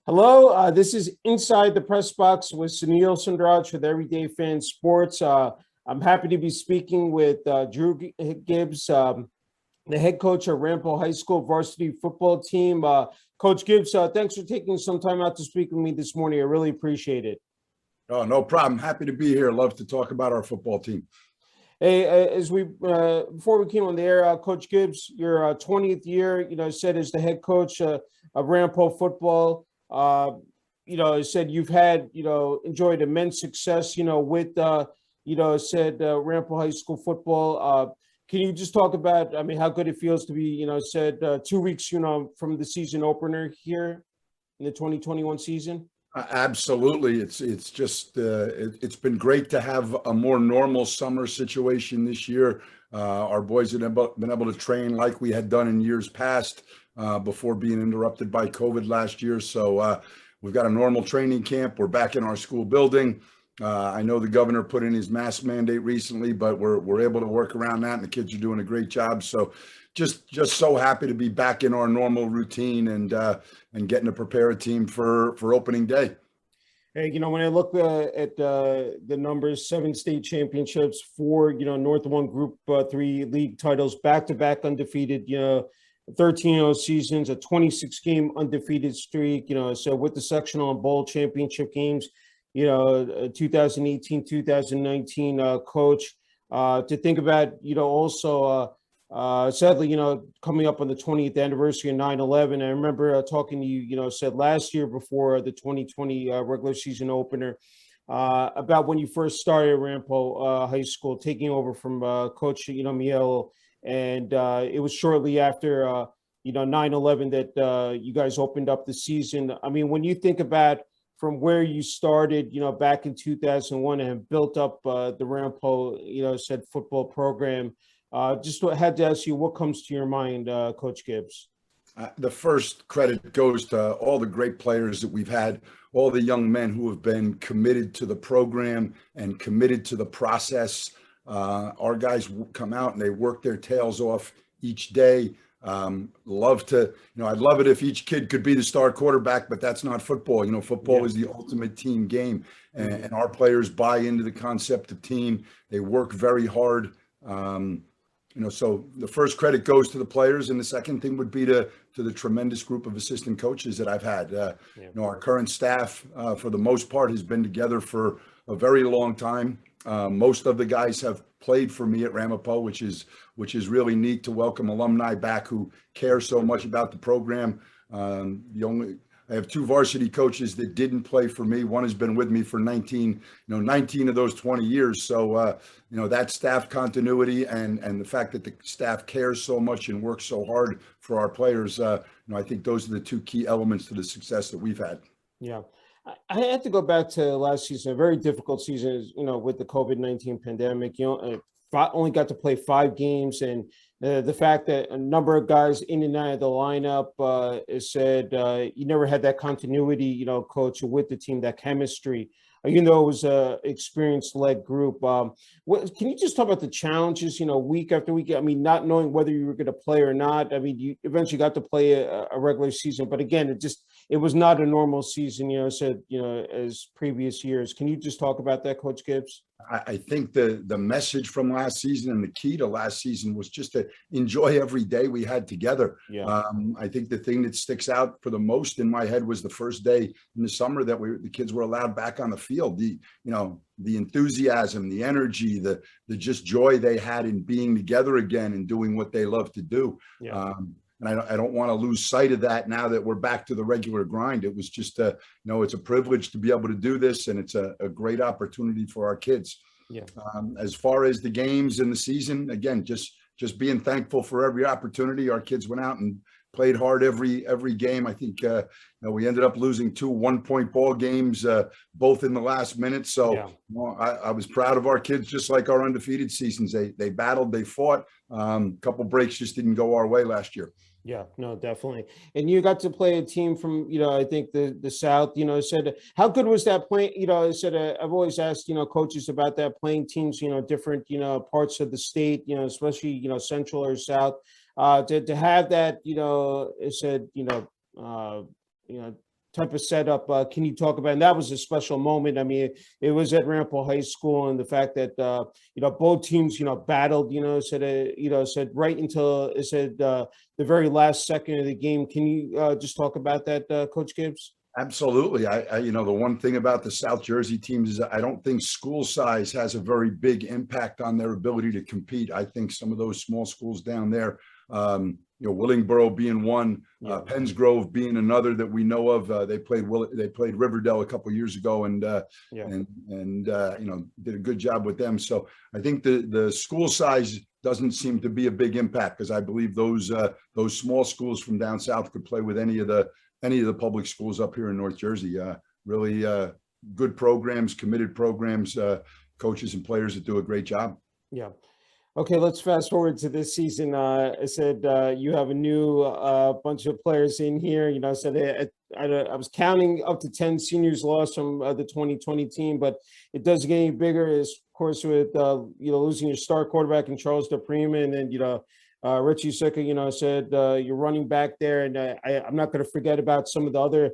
Hello, this is Inside the Press Box with Sunil Sunder Raj with Everyday Fan Sports. I'm happy to be speaking with Drew Gibbs, the head coach of Ramapo High School varsity football team. Coach Gibbs, thanks for taking some time out to speak with me this morning. I really appreciate it. Oh, no problem. Happy to be here. Love to talk about our football team. Hey, before we came on the air, Coach Gibbs, your 20th year, said as the head coach of Ramapo football. Said you've had, enjoyed immense success, with, Ramapo High School football. Can you just talk about, how good it feels to be, 2 weeks, from the season opener here in the 2021 season? Absolutely. It's just it's been great to have a more normal summer situation this year. Our boys have been able to train like we had done in years past before being interrupted by COVID last year. So we've got a normal training camp. We're back in our school building. I know the governor put in his mask mandate recently, but we're able to work around that, and the kids are doing a great job. So just so happy to be back in our normal routine and getting to prepare a team for opening day. Hey, when I look at the numbers, 7 state championships, 4, North 1 Group 3 league titles, back-to-back undefeated, 13-0 seasons, a 26-game undefeated streak, so with the sectional and bowl championship games, 2018, 2019 coach, to think about, also sadly, coming up on the 20th anniversary of 9/11, I remember talking to you, said last year before the 2020 regular season opener about when you first started at Ramapo High School, taking over from Coach, Mielo, and it was shortly after, 9/11 that you guys opened up the season. I mean, when you think about from where you started, back in 2001 and have built up the Ramapo, said football program, just had to ask you, what comes to your mind, Coach Gibbs? The first credit goes to all the great players that we've had, all the young men who have been committed to the program and committed to the process. Our guys come out and they work their tails off each day. I'd love it if each kid could be the star quarterback, but that's not football. Football is the ultimate team game, and our players buy into the concept of team. They work very hard. So the first credit goes to the players, and the second thing would be to the tremendous group of assistant coaches that I've had. Our current staff, for the most part, has been together for a very long time. Most of the guys have played for me at Ramapo, which is really neat to welcome alumni back who care so much about the program. I have 2 varsity coaches that didn't play for me. One has been with me for 19 of those 20 years. So, that staff continuity and the fact that the staff cares so much and works so hard for our players, I think those are the 2 key elements to the success that we've had. Yeah. I had to go back to last season, a very difficult season, with the COVID-19 pandemic. Only got to play 5 games, and the fact that a number of guys in and out of the lineup said you never had that continuity, coach, with the team, that chemistry. It was a experience-led group. Can you just talk about the challenges, week after week? I mean, not knowing whether you were going to play or not. I mean, you eventually got to play a regular season, but again, it was not a normal season, as previous years. Can you just talk about that, Coach Gibbs? I think the message from last season and the key to last season was just to enjoy every day we had together. Yeah. I think the thing that sticks out for the most in my head was the first day in the summer that the kids were allowed back on the field. The enthusiasm, the energy, the just joy they had in being together again and doing what they love to do. Yeah. And I don't want to lose sight of that now that we're back to the regular grind. It was just it's a privilege to be able to do this, and it's a great opportunity for our kids. Yeah. As far as the games in the season, again, just being thankful for every opportunity. Our kids went out and played hard every game. I think we ended up losing 2 1-point ball games, both in the last minute. So yeah. I was proud of our kids, just like our undefeated seasons. They battled, they fought. A couple breaks just didn't go our way last year. Yeah, no, definitely. And you got to play a team from, I think the South, said, how good was that playing? I said, I've always asked, coaches about that, playing teams, different, parts of the state, especially, Central or South, to have that, it said, type of setup. Can you talk about, and that was a special moment. I mean, it was at Ramapo High School, and the fact that, both teams, battled, said right until it said the very last second of the game. Can you just talk about that, Coach Gibbs? Absolutely. The one thing about the South Jersey teams is I don't think school size has a very big impact on their ability to compete. I think some of those small schools down there, Willingboro being one, Pennsgrove being another that we know of. They played Riverdale a couple of years ago and did a good job with them. So I think the school size doesn't seem to be a big impact, because I believe those small schools from down south could play with any of the public schools up here in North Jersey. Really good programs, committed programs, coaches and players that do a great job. Yeah. Okay, let's fast forward to this season. I said you have a new bunch of players in here. I said I was counting up to 10 seniors lost from the 2020 team, but it does get any bigger, of course, with losing your star quarterback in Charles DePrima, and then Richie Suka, said you're running back there, and I'm not going to forget about some of the other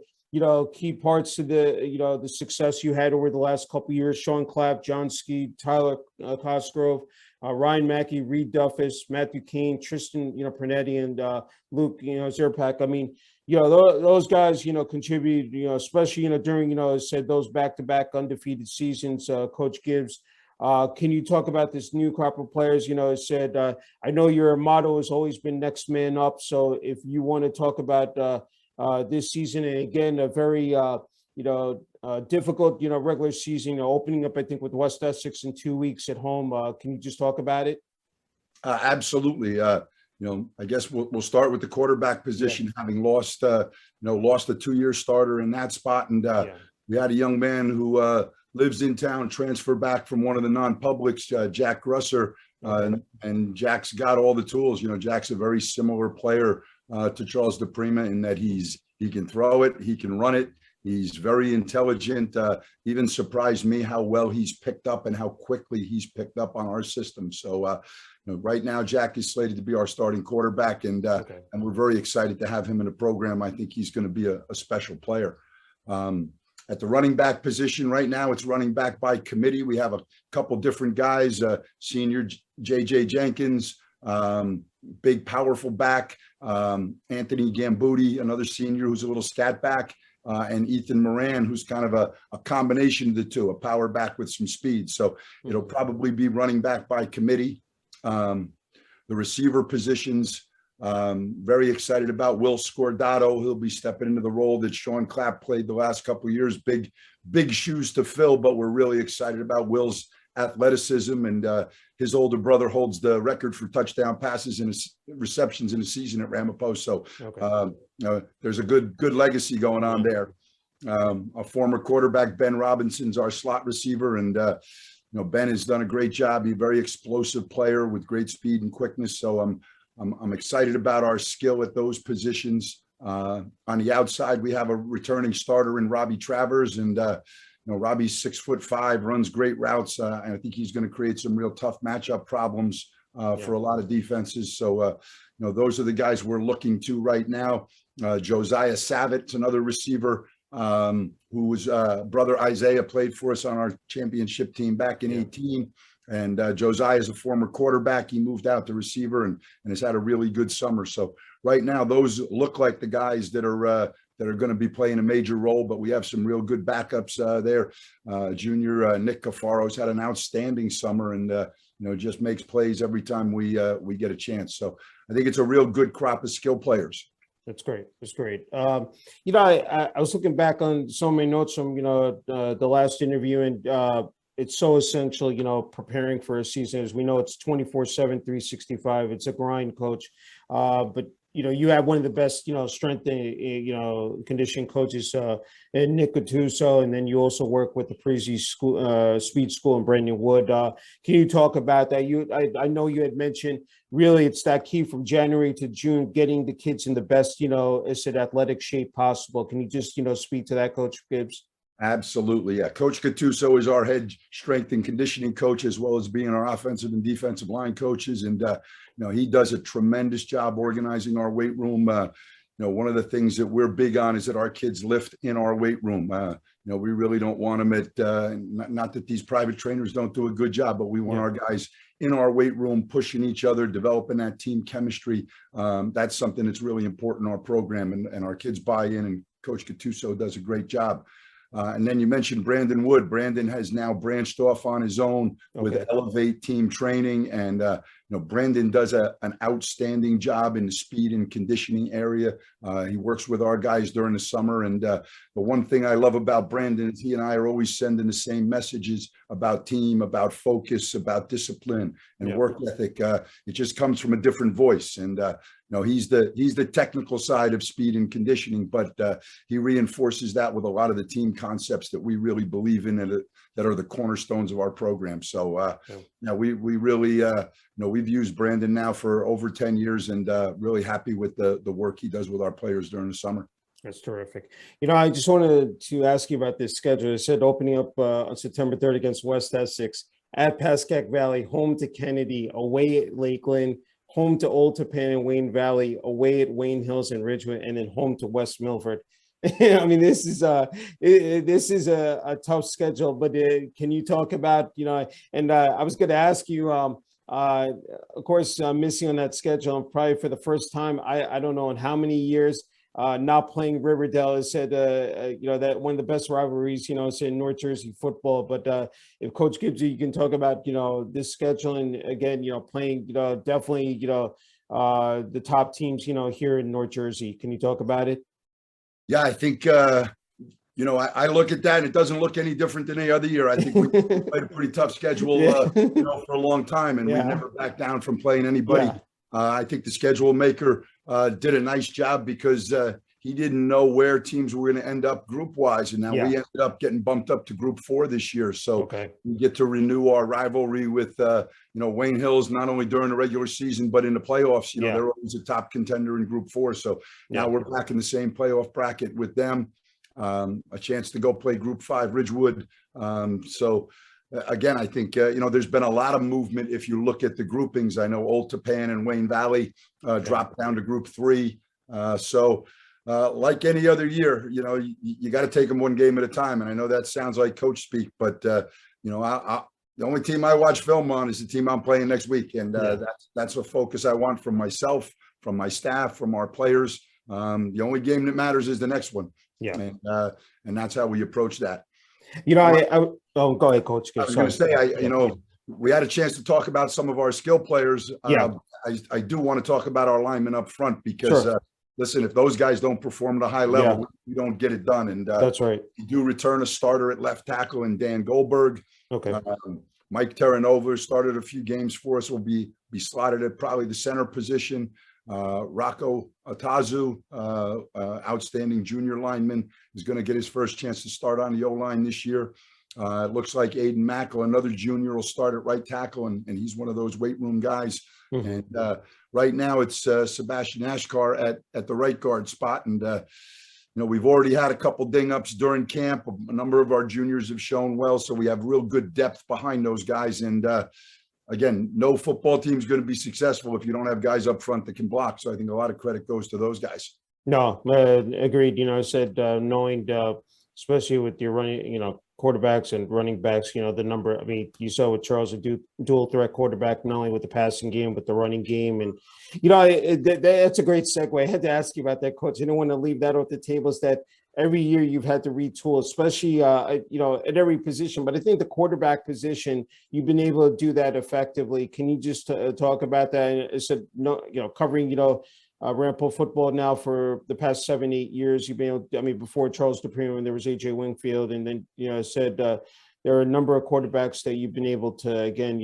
key parts to the success you had over the last couple of years: Sean Clapp, John Ski, Tyler Cosgrove, Ryan Mackey, Reed Duffus, Matthew Kane, Tristan, Pernetti, and Luke, Zerpak. I mean, those guys, contribute, especially, during, said those back-to-back undefeated seasons. Coach Gibbs, can you talk about this new crop of players? Said, I know your motto has always been next man up. So if you want to talk about this season, and again, a very, difficult, regular season, opening up, I think, with West Essex in 2 weeks at home. Can you just talk about it? Absolutely. I guess we'll start with the quarterback position, having lost a 2-year starter in that spot. And we had a young man who lives in town, transferred back from one of the non-publics, Jack Grusser, and Jack's got all the tools. Jack's a very similar player to Charles DePrima in that he can throw it, he can run it. He's very intelligent. Even surprised me how well he's picked up and how quickly he's picked up on our system. So right now, Jack is slated to be our starting quarterback, and we're very excited to have him in the program. I think he's going to be a special player. At the running back position right now, it's running back by committee. We have a couple different guys, senior J.J. Jenkins, big, powerful back, Anthony Gambuti, another senior who's a little scat back, and Ethan Moran, who's kind of a combination of the two, a power back with some speed. So it'll probably be running back by committee. The receiver positions, very excited about Will Scordato. He'll be stepping into the role that Sean Clapp played the last couple of years. Big shoes to fill, but we're really excited about Will's athleticism, and his older brother holds the record for touchdown passes and receptions in a season at Ramapo. So there's a good legacy going on there. A former quarterback, Ben Robinson's our slot receiver, and Ben has done a great job. He's a very explosive player with great speed and quickness. So I'm excited about our skill at those positions. On the outside, we have a returning starter in Robbie Travers, and Robbie's 6'5", runs great routes, and I think he's going to create some real tough matchup problems for a lot of defenses. So, those are the guys we're looking to right now. Josiah Savit's another receiver whose brother Isaiah played for us on our championship team back in 2018. And Josiah is a former quarterback. He moved out to receiver and has had a really good summer. So right now, those look like the guys that are going to be playing a major role, but we have some real good backups there. Junior Nick Cafaro's had an outstanding summer, and just makes plays every time we get a chance. So I think it's a real good crop of skill players. That's great. That's great. I was looking back on so many notes from the last interview, and it's so essential, preparing for a season. As we know, it's 24/7, 365. It's a grind, coach. But you have one of the best, strength and, conditioning coaches in Nick Gattuso, and then you also work with the Parisi School, Speed School in Brandon Wood. Can you talk about that? I know you had mentioned really it's that key from January to June, getting the kids in the best, athletic shape possible. Can you just, speak to that, Coach Gibbs? Absolutely. Yeah. Coach Gattuso is our head strength and conditioning coach, as well as being our offensive and defensive line coaches. And, he does a tremendous job organizing our weight room. one of the things that we're big on is that our kids lift in our weight room. We really don't want them at, not that these private trainers don't do a good job, but we want our guys in our weight room, pushing each other, developing that team chemistry. That's something that's really important in our program, and our kids buy in, and Coach Gattuso does a great job. And then you mentioned Brandon Wood. Brandon has now branched off on his own with Elevate Team Training. And, Brandon does an outstanding job in the speed and conditioning area. He works with our guys during the summer. And the one thing I love about Brandon is he and I are always sending the same messages about team, about focus, about discipline and work ethic. It just comes from a different voice. And, he's the technical side of speed and conditioning, but he reinforces that with a lot of the team concepts that we really believe in, that are the cornerstones of our program. So we really, we've used Brandon now for over 10 years, and really happy with the work he does with our players during the summer. That's terrific. I just wanted to ask you about this schedule. It said opening up on September 3rd against West Essex, at Pascack Valley, home to Kennedy, away at Lakeland, home to Old Tappan and Wayne Valley, away at Wayne Hills and Ridgewood, and then home to West Milford. I mean, this is a tough schedule, but can you talk about, and I was going to ask you, of course, missing on that schedule, and probably for the first time, I don't know in how many years, not playing Riverdale. Has said, that one of the best rivalries, it's in North Jersey football. But if Coach Gibbs, you can talk about, this schedule, and again, playing, definitely, the top teams, here in North Jersey. Can you talk about it? Yeah, I think, I look at that and it doesn't look any different than any other year. I think we played a pretty tough schedule, for a long time, and we never backed down from playing anybody. I think the schedule maker did a nice job, because he didn't know where teams were going to end up group wise. And now we ended up getting bumped up to Group 4 this year. So we get to renew our rivalry with, Wayne Hills, not only during the regular season, but in the playoffs. They're always a top contender in Group 4. So now we're back in the same playoff bracket with them. A chance to go play Group 5 Ridgewood. Again, I think, there's been a lot of movement. If you look at the groupings, I know Old Tappan and Wayne Valley dropped down to Group 3. Like any other year, you got to take them one game at a time. And I know that sounds like coach speak, but, the only team I watch film on is the team I'm playing next week. And that's a focus I want from myself, from my staff, from our players. The only game that matters is the next one. And that's how we approach that. Oh, go ahead, Coach. I was going to say, we had a chance to talk about some of our skill players. I do want to talk about our linemen up front, because listen, if those guys don't perform at a high level, we don't get it done. And that's right. We do return a starter at left tackle in Dan Goldberg. Mike Terranova started a few games for us. Will be slotted at probably the center position. Rocco Atazu, outstanding junior lineman, is going to get his first chance to start on the O-line this year. It looks like Aiden Mackel, another junior, will start at right tackle, and he's one of those weight room guys. And right now it's Sebastian Ashkar at the right guard spot. And, we've already had a couple ding-ups during camp. A number of our juniors have shown well, so we have real good depth behind those guys. And again, no football team is going to be successful if you don't have guys up front that can block. So I think a lot of credit goes to those guys. No, agreed. I said knowing, especially with your running, quarterbacks and running backs, the number, you saw with Charles, a dual threat quarterback, not only with the passing game, but the running game. And, that's a great segue. I had to ask you about that, Coach. I don't want to leave that off the table. Is that every year you've had to retool, especially, at every position. But I think the quarterback position, you've been able to do that effectively. Can you just talk about that? I said, covering, Ramapo football now for the past 7-8 years. You've been able, before Charles Dupree, when there was AJ Wingfield, and then, said there are a number of quarterbacks that you've been able to, again,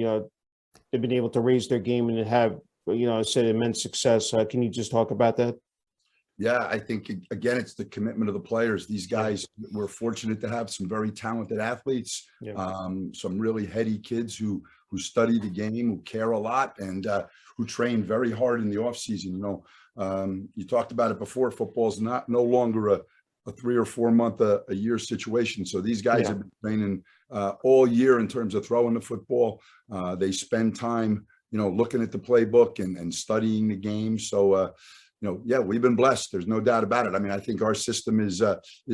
they've been able to raise their game and have, said immense success. Can you just talk about that? Yeah, I think, again, it's the commitment of the players. These guys, we're fortunate to have some very talented athletes, some really heady kids who study the game, who care a lot, and who train very hard in the off season. You talked about it before. Football's no longer a 3 or 4 month a year situation. So these guys have been training all year in terms of throwing the football. They spend time, looking at the playbook and studying the game. So yeah, we've been blessed. There's no doubt about it. I mean, I think our system is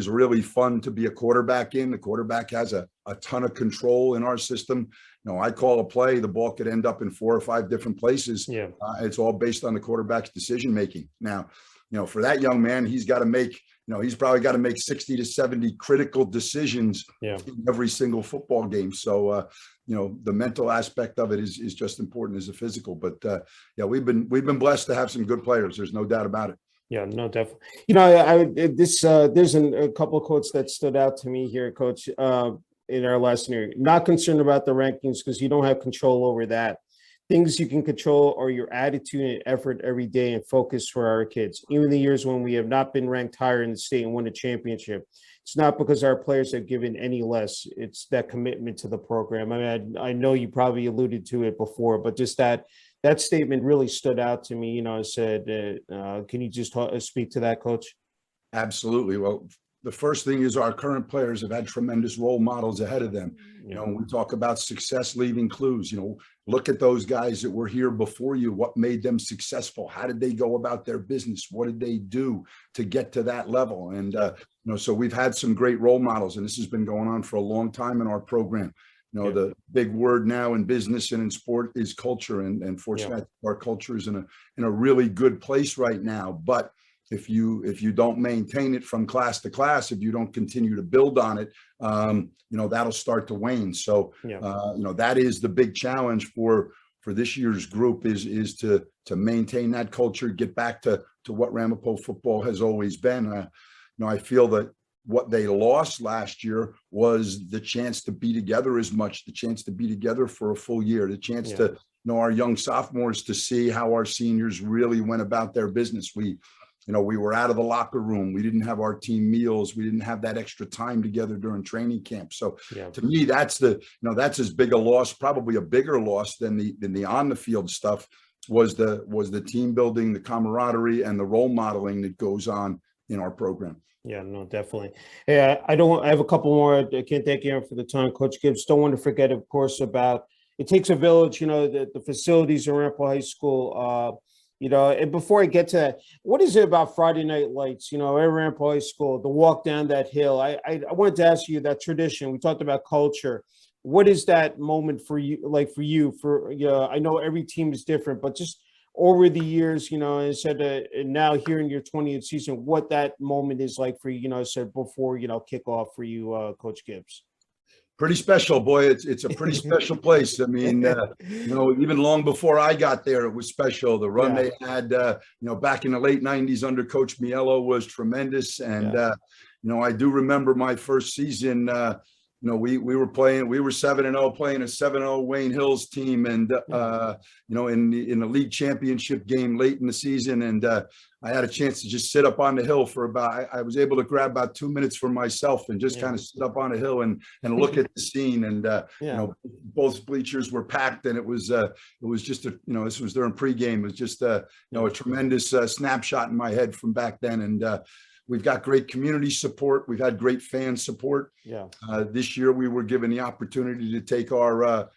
really fun to be a quarterback in. The quarterback has a ton of control in our system. I call a play, the ball could end up in 4 or 5 different places. Yeah. It's all based on the quarterback's decision making. Now, for that young man, he's got to make, he's probably got to make 60 to 70 critical decisions in every single football game. So, the mental aspect of it is just important as the physical. But yeah, we've been blessed to have some good players. There's no doubt about it. Yeah, no, definitely. There's a couple of quotes that stood out to me here, Coach, in our last year. Not concerned about the rankings because you don't have control over that. Things you can control are your attitude and effort every day and focus for our kids. Even the years when we have not been ranked higher in the state and won a championship, it's not because our players have given any less. It's that commitment to the program. I mean, I know you probably alluded to it before, but just that statement really stood out to me. I said, can you just speak to that, Coach? Absolutely. Well, the first thing is our current players have had tremendous role models ahead of them. When we talk about success leaving clues, look at those guys that were here before you. What made them successful? How did they go about their business? What did they do to get to that level? And, so we've had some great role models, and this has been going on for a long time in our program. The big word now in business and in sport is culture. And fortunately, our culture is in a really good place right now. But if you don't maintain it from class to class, if you don't continue to build on it, that'll start to wane. So, that is the big challenge for this year's group is to maintain that culture, get back to what Ramapo football has always been. I feel that what they lost last year was the chance to be together as much, the chance to be together for a full year, the chance to our young sophomores to see how our seniors really went about their business. We were out of the locker room. We didn't have our team meals. We didn't have that extra time together during training camp. So to me, that's that's as big a loss, probably a bigger loss than the on the field stuff was the team building, the camaraderie, and the role modeling that goes on in our program. Yeah, no, definitely. Hey, I have a couple more. I can't thank you for the time, Coach Gibbs. Don't want to forget, of course, about it takes a village, the facilities around Ramapo High School. And before I get to that, what is it about Friday Night Lights, at Ramapo High School, the walk down that hill? I wanted to ask you that tradition. We talked about culture. What is that moment for you, I know every team is different, but just over the years, and said, and now here in your 20th season, what that moment is like for you, said before, kickoff for you, Coach Gibbs. Pretty special, boy. It's a pretty special place. I mean, even long before I got there, it was special. The run they had, back in the late 90s under Coach Mielo was tremendous. And, I do remember my first season, we were 7-0 playing a 7-0 Wayne Hills team. And, in the league championship game late in the season. And I had a chance to just sit up on the hill for I was able to grab about 2 minutes for myself and just kind of sit up on a hill and look at the scene. And, both bleachers were packed, and it was just this was during pregame. It was just, a tremendous snapshot in my head from back then. And, we've got great community support. We've had great fan support. This year we were given the opportunity to take our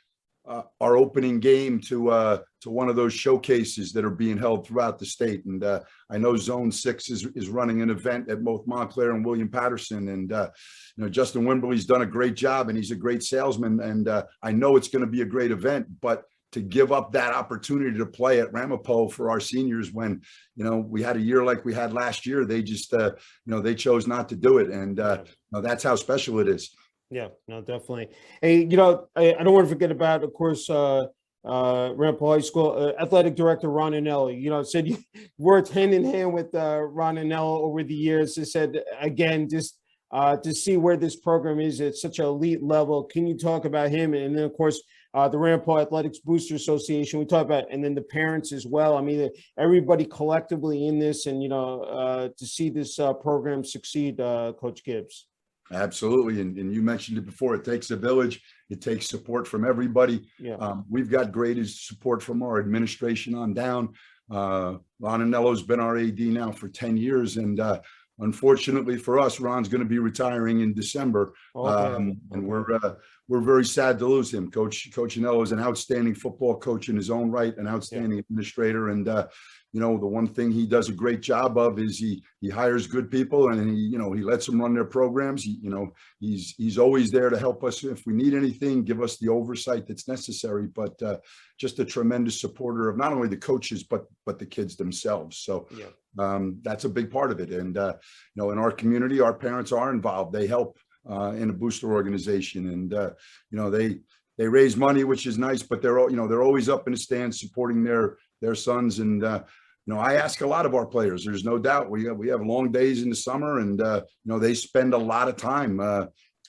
opening game to one of those showcases that are being held throughout the state. And I know Zone 6 is running an event at both Montclair and William Patterson. And, Justin Wimberly's done a great job, and he's a great salesman. And I know it's going to be a great event, but to give up that opportunity to play at Ramapo for our seniors when, we had a year like we had last year, they just, they chose not to do it. And that's how special it is. Yeah, no, definitely. Hey, I don't want to forget about, of course, Ramapo High School athletic director Ron Anelli. Said you worked hand in hand with Ron Anelli over the years. He said, again, just to see where this program is at such an elite level. Can you talk about him? And then, of course, the Ramapo Athletics Booster Association, we talk about, and then the parents as well. I mean, everybody collectively in this, and, to see this program succeed, Coach Gibbs. Absolutely. And you mentioned it before, it takes a village. It takes support from everybody. We've got great support from our administration on down. Ron Anello's been our AD now for 10 years. And unfortunately for us, Ron's going to be retiring in December, and we're very sad to lose him. Coach Anello is an outstanding football coach in his own right, an outstanding administrator, and the one thing he does a great job of is he hires good people, and he lets them run their programs. He's always there to help us if we need anything, give us the oversight that's necessary. But just a tremendous supporter of not only the coaches but the kids themselves. So that's a big part of it. And in our community, our parents are involved. They help in a booster organization, and they raise money, which is nice. But they're always up in the stands supporting their sons. And I ask a lot of our players. There's no doubt we have long days in the summer, and they spend a lot of time.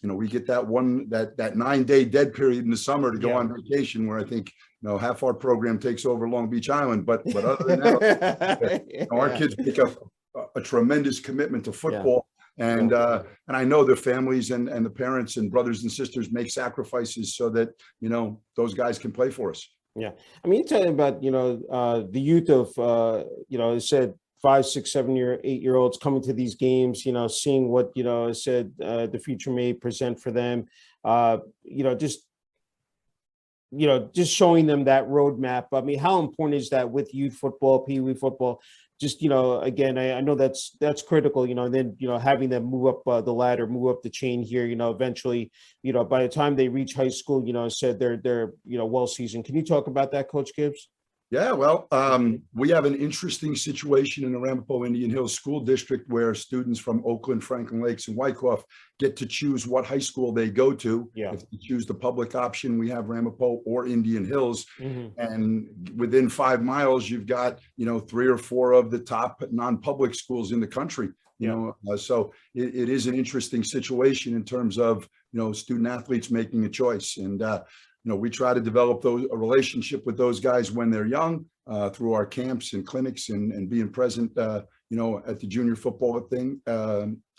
We get that 9-day dead period in the summer to go on vacation, where I think half our program takes over Long Beach Island. But other than that, our kids pick up a tremendous commitment to football. And I know the families and the parents and brothers and sisters make sacrifices so that those guys can play for us. Yeah, I mean, you're talking about the youth of I said 5, 6, 7, 8-year-olds coming to these games, seeing what I said the future may present for them, just showing them that roadmap. I mean, how important is that with youth football, Pee Wee football? Just, again, I know that's critical, and then, having them move up the ladder, move up the chain here, eventually, by the time they reach high school, said they're well seasoned. Can you talk about that, Coach Gibbs? Yeah, well, we have an interesting situation in the Ramapo Indian Hills School District where students from Oakland, Franklin Lakes, and Wyckoff get to choose what high school they go to. Yeah. If they choose the public option, we have Ramapo or Indian Hills. Mm-hmm. And within 5 miles, you've got, 3 or 4 of the top non-public schools in the country. So it is an interesting situation in terms of, student athletes making a choice. And, we try to develop a relationship with those guys when they're young through our camps and clinics and being present, at the junior football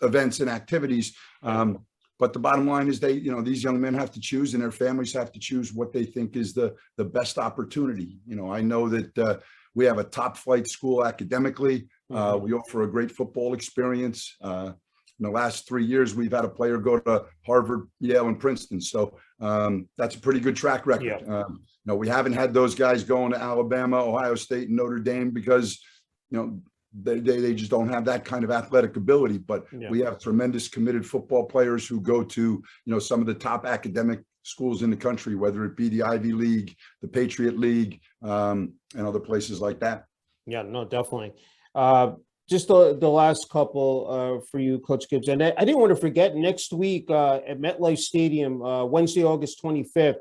events and activities. But the bottom line is these young men have to choose, and their families have to choose what they think is the best opportunity. I know that we have a top flight school academically. Mm-hmm. We offer a great football experience. In the last 3 years, we've had a player go to Harvard, Yale, and Princeton. So that's a pretty good track record. Yeah. We haven't had those guys going to Alabama, Ohio State, and Notre Dame because, they just don't have that kind of athletic ability. But we have tremendous committed football players who go to, some of the top academic schools in the country, whether it be the Ivy League, the Patriot League, and other places like that. Yeah, no, definitely. Just the last couple for you, Coach Gibbs. And I didn't want to forget, next week at MetLife Stadium, Wednesday, August 25th,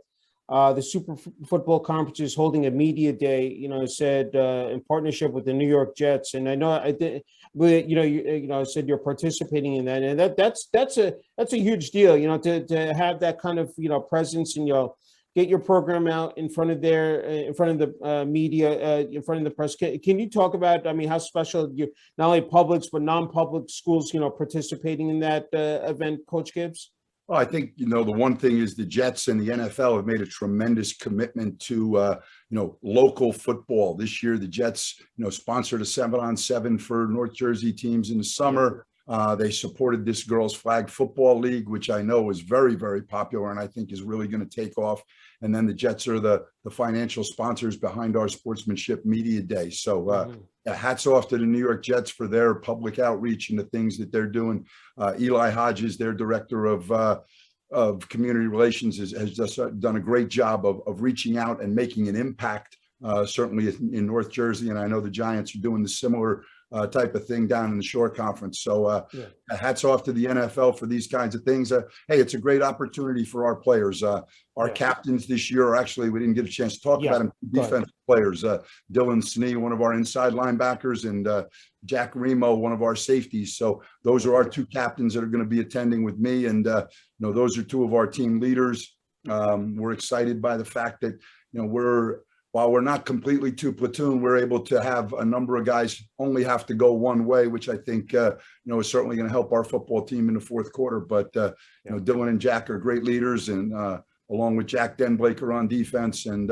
the Super Football Conference is holding a media day, said in partnership with the New York Jets. And I know I did, but I said you're participating in that, and that's a huge deal, to have that kind of presence and get your program out in front of the media, in front of the press. Can you talk about, how special you, not only publics, but non-public schools, participating in that event, Coach Gibbs? Well, I think, the one thing is the Jets and the NFL have made a tremendous commitment to, local football. This year, the Jets, sponsored a 7-on-7 for North Jersey teams in the summer. They supported this girls flag football league, which I know is very, very popular and I think is really going to take off. And then the Jets are the financial sponsors behind our sportsmanship media day. So hats off to the New York Jets for their public outreach and the things that they're doing. Eli Hodges, their director of community relations, has just done a great job of reaching out and making an impact, certainly in North Jersey. And I know the Giants are doing the similar type of thing down in the Shore Conference. So hats off to the NFL for these kinds of things. Hey, it's a great opportunity for our players. Our captains this year are actually, we didn't get a chance to talk about them, defensive players. Dylan Snee, one of our inside linebackers, and Jack Remo, one of our safeties. So those are our 2 captains that are going to be attending with me. And, those are 2 of our team leaders. We're excited by the fact that, while we're not completely 2 platoon, we're able to have a number of guys only have to go one way, which I think, is certainly going to help our football team in the fourth quarter. But, Dylan and Jack are great leaders, and along with Jack Denblaker on defense, and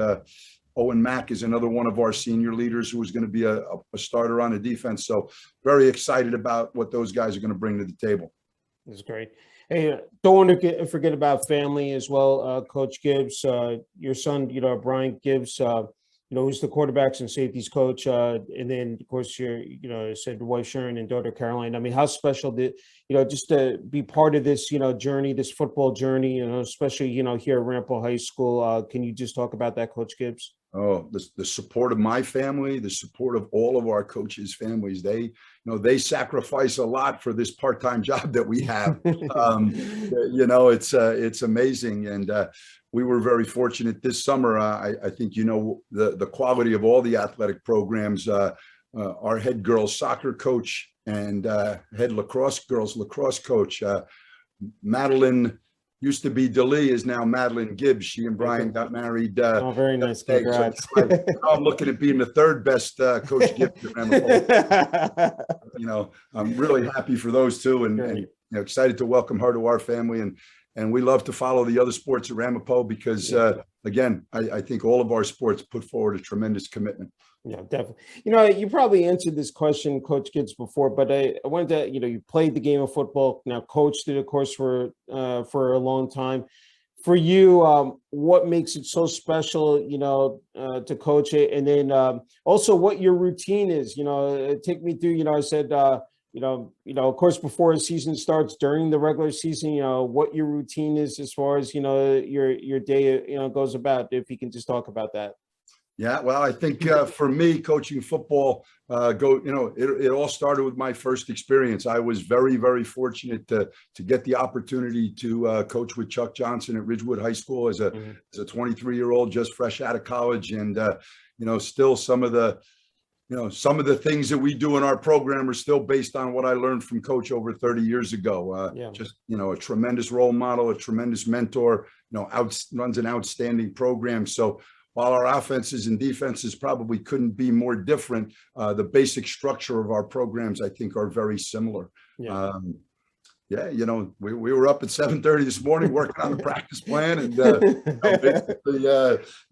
Owen Mack is another one of our senior leaders who is going to be a starter on the defense. So very excited about what those guys are going to bring to the table. That's great. Hey, don't want to forget about family as well. Coach Gibbs, your son, Brian Gibbs, who's the quarterbacks and safeties coach. And then, of course, said wife Sharon and daughter Caroline. I mean, how special just to be part of this, journey, this football journey, especially, here at Ramapo High School. Can you just talk about that, Coach Gibbs? Oh, the support of my family, the support of all of our coaches' families. They sacrifice a lot for this part-time job that we have. It's amazing. And we were very fortunate this summer. I think, the quality of all the athletic programs, our head girls soccer coach and head girls lacrosse coach, Madeline, used to be DeLee, is now Madeline Gibbs. She and Brian got married. Very nice. Congrats. So I'm looking at being the third best Coach Gibbs at Ramapo. I'm really happy for those two and excited to welcome her to our family. And we love to follow the other sports at Ramapo because, again, I think all of our sports put forward a tremendous commitment. Yeah, definitely. You probably answered this question, Coach Gibbs, before, but I wanted to, you played the game of football, now coached it, of course, for a long time. For you, what makes it so special, to coach it? And then also what your routine is, take me through, I said, of course, before a season starts, during the regular season, what your routine is as far as, your day, goes about, if you can just talk about that. Yeah, well, I think for me, coaching football, it all started with my first experience. I was very, very fortunate to get the opportunity to coach with Chuck Johnson at Ridgewood High School as a 23-year-old, just fresh out of college. And, still some of the things that we do in our program are still based on what I learned from Coach over 30 years ago. Just, a tremendous role model, a tremendous mentor, runs an outstanding program. So while our offenses and defenses probably couldn't be more different, the basic structure of our programs, I think, are very similar. We were up at 7:30 this morning working on the practice plan, and basically,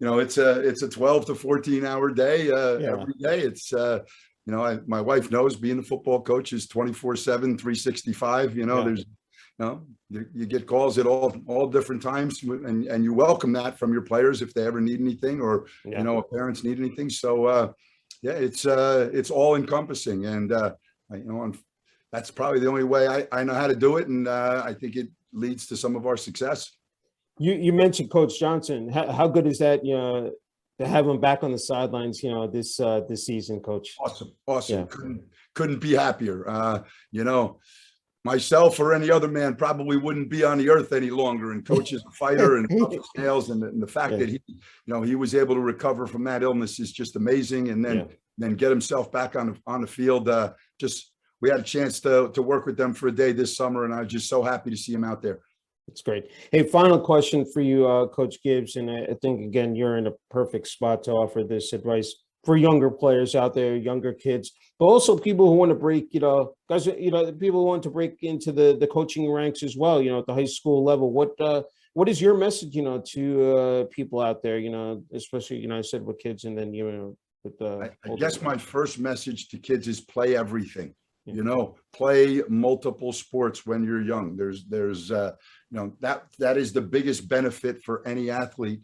it's a 12 to 14-hour day every day. It's my wife knows being a football coach is 24/7, 365. There's you get calls at all different times, and you welcome that from your players if they ever need anything or parents need anything. So it's all encompassing, and that's probably the only way I know how to do it, and I think it leads to some of our success. You mentioned Coach Johnson. How good is that? To have him back on the sidelines, this season, Coach. Awesome. Yeah. Couldn't be happier. Myself or any other man probably wouldn't be on the earth any longer. And Coach is a fighter and tough as nails, and the fact that he was able to recover from that illness is just amazing. And then get himself back on the field. We had a chance to work with them for a day this summer, and I was just so happy to see him out there. That's great. Hey, final question for you, Coach Gibbs, and I think again you're in a perfect spot to offer this advice for younger players out there, younger kids, but also people who want to break, people who want to break into the coaching ranks as well, at the high school level. What is your message, to people out there, especially, I said with kids, and then, with the. I guess my first message to kids is play everything. Play multiple sports when you're young. There's that is the biggest benefit for any athlete.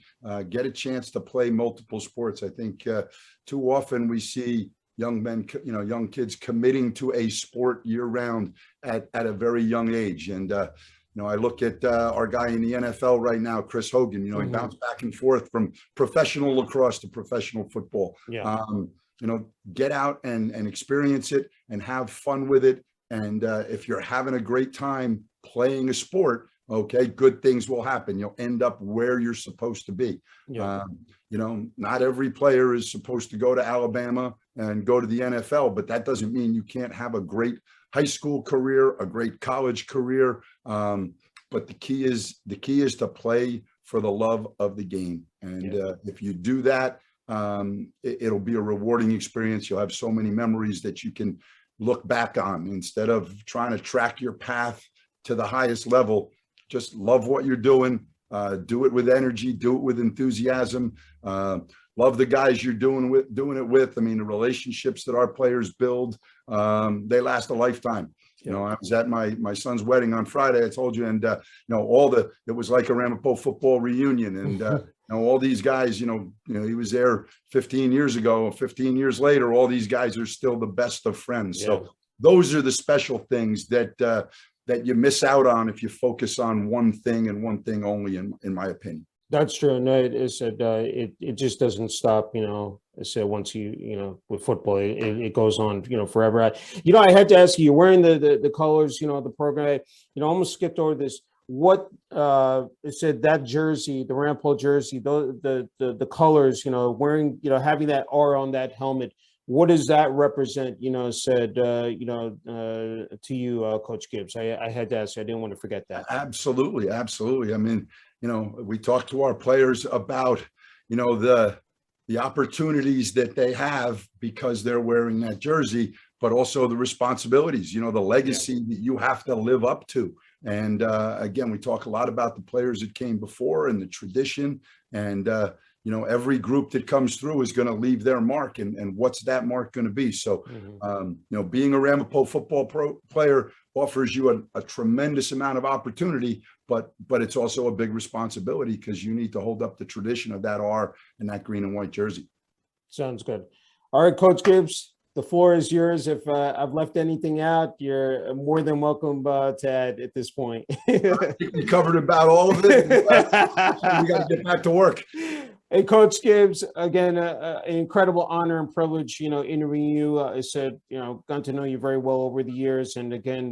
Get a chance to play multiple sports. I think too often we see young kids committing to a sport year round at a very young age. And, I look at our guy in the NFL right now, Chris Hogan, he bounced back and forth from professional lacrosse to professional football. Get out and experience it and have fun with it. And if you're having a great time playing a sport, okay, good things will happen. You'll end up where you're supposed to be. Not every player is supposed to go to Alabama and go to the NFL, but that doesn't mean you can't have a great high school career, a great college career. But the key is to play for the love of the game. And if you do that, it'll be a rewarding experience. You'll have so many memories that you can look back on instead of trying to track your path to the highest level. Just love what you're doing. Do it with energy, do it with enthusiasm. love the guys you're doing it with. I mean, the relationships that our players build, they last a lifetime. You know, I was at my son's wedding on Friday, I told you, and, you know, it was like a Ramapo football reunion. And, you know, all these guys, you know, he was there 15 years ago, 15 years later, all these guys are still the best of friends. Yeah. So those are the special things that, that you miss out on if you focus on one thing and one thing only, in my opinion. That's true. No, it said it just doesn't stop. You know, I said once you know, with football, it goes on. You know, forever. I had to ask you. You're wearing the colors. You know, the program. You know, almost skipped over this. What it said, that jersey, the Ramapo jersey, the colors. You know, wearing. You know, having that R on that helmet. What does that represent? You know, said to you, Coach Gibbs. I had to ask. I didn't want to forget that. Absolutely, absolutely. I mean, you know, we talk to our players about, you know, the opportunities that they have because they're wearing that jersey, but also the responsibilities. You know, the legacy that you have to live up to. And again, we talk a lot about the players that came before and the tradition, and you know, every group that comes through is going to leave their mark, and what's that mark going to be? So, you know, being a Ramapo football player offers you a tremendous amount of opportunity, but it's also a big responsibility because you need to hold up the tradition of that R and that green and white jersey. Sounds good. All right, Coach Gibbs, the floor is yours. If I've left anything out, you're more than welcome to add at this point. You covered about all of it. We got to get back to work. Hey, Coach Gibbs, again, an incredible honor and privilege, you know, interviewing you. I said, you know, gotten to know you very well over the years. And again,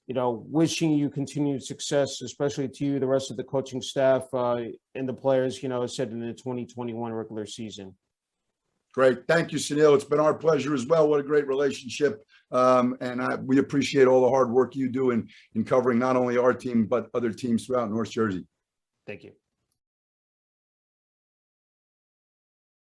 you know, wishing you continued success, especially to you, the rest of the coaching staff and the players, you know, said in the 2021 regular season. Great. Thank you, Sunil. It's been our pleasure as well. What a great relationship. And we appreciate all the hard work you do in covering not only our team, but other teams throughout North Jersey. Thank you.